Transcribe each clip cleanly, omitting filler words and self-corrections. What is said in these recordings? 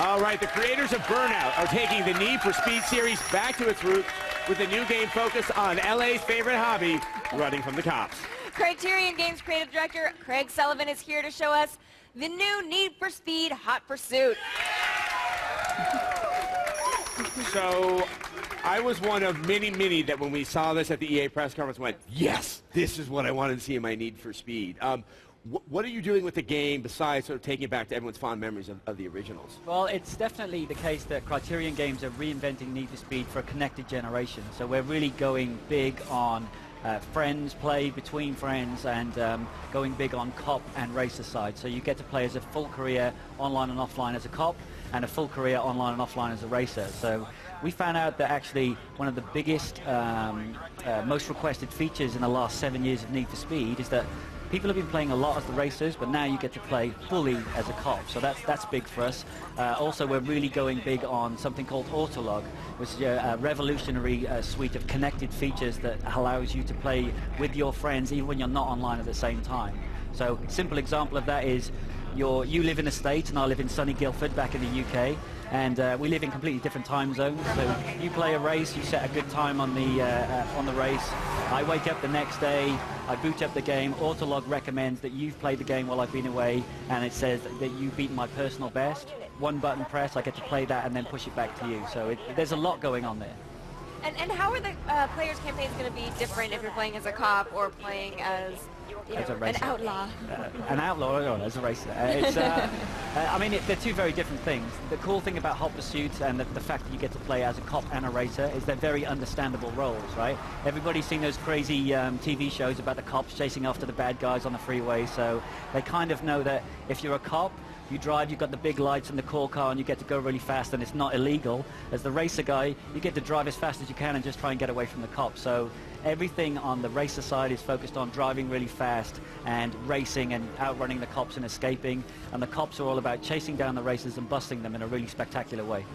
All right, the creators of Burnout are taking the Need for Speed series back to its roots with a new game focused on LA's favorite hobby, running from the cops. Criterion Games creative director Craig Sullivan is here to show us the new Need for Speed Hot Pursuit. So, I was one of many that when we saw this at the EA press conference went, yes, this is what I wanted to see in my Need for Speed. What are you doing with the game besides sort of taking it back to everyone's fond memories of the originals? Well, it's definitely the case that Criterion Games are reinventing Need for Speed for a connected generation. So we're really going big on friends play between friends and going big on cop and racer side. So you get to play as a full career online and offline as a cop and a full career online and offline as a racer. So we found out that actually one of the biggest, most requested features in the last 7 years of Need for Speed is that people have been playing a lot as the racers, but now you get to play fully as a cop, so that's big for us. Also, we're really going big on something called Autolog, which is a revolutionary suite of connected features that allows you to play with your friends even when you're not online at the same time. So, simple example of that is you live in the States and I live in sunny Guildford back in the UK, and we live in completely different time zones. So you play a race, you set a good time on the race. I wake up the next day, I boot up the game, Autolog recommends that you've played the game while I've been away, and it says that you've beaten my personal best. One button press, I get to play that and then push it back to you. So there's a lot going on there. And how are the players' campaigns going to be different if you're playing as a cop or playing as an outlaw? An outlaw or as a racer. I mean, they're two very different things. The cool thing about Hot Pursuit and the fact that you get to play as a cop and a racer is they're very understandable roles, right? Everybody's seen those crazy TV shows about the cops chasing after the bad guys on the freeway, so they kind of know that if you're a cop, you drive, you've got the big lights and the core car and you get to go really fast and it's not illegal. As the racer guy, you get to drive as fast as you can and just try and get away from the cops. So everything on the racer side is focused on driving really fast and racing and outrunning the cops and escaping. And the cops are all about chasing down the racers and busting them in a really spectacular way.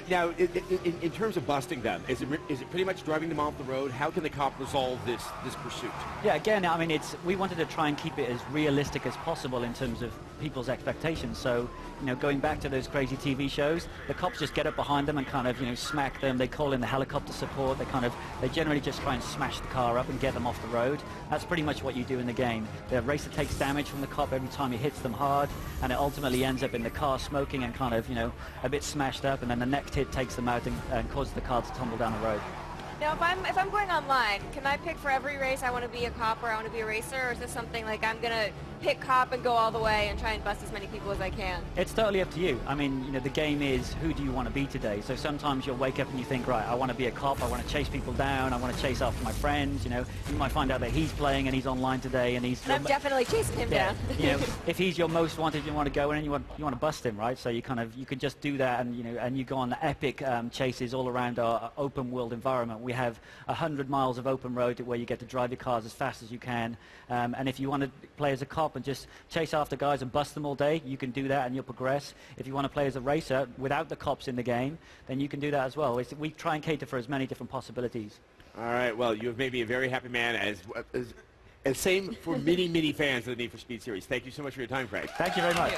Now, in terms of busting them, is it pretty much driving them off the road? How can the cop resolve this pursuit? Yeah, again, I mean, we wanted to try and keep it as realistic as possible in terms of people's expectations. So, you know, going back to those crazy TV shows, the cops just get up behind them and kind of, you know, smack them. They call in the helicopter support. They generally just try and smash the car up and get them off the road. That's pretty much what you do in the game. The racer takes damage from the cop every time he hits them hard, and it ultimately ends up in the car smoking and kind of, you know, a bit smashed up, and then the next hit takes them out and causes the car to tumble down the road. Now, if I'm going online, can I pick for every race I want to be a cop or I want to be a racer, or is this something like I'm going to pick cop and go all the way and try and bust as many people as I can? It's totally up to you. I mean, you know, the game is who do you want to be today? So sometimes you'll wake up and you think, right, I want to be a cop, I want to chase people down, I want to chase after my friends, you know. You might find out that he's playing and he's online today and I'm definitely chasing him down. You know, if he's your most wanted, you want to go in and you want to bust him, right? So you can just do that, and you know, and you go on the epic chases all around our open world environment. We have 100 miles of open road where you get to drive your cars as fast as you can, and if you want to play as a cop and just chase after guys and bust them all day, you can do that and you'll progress. If you want to play as a racer without the cops in the game, then you can do that as well. We try and cater for as many different possibilities. All right, well, you have made me a very happy man, as same for many fans of the Need for Speed series. Thank you so much for your time, Craig. Thank you very much.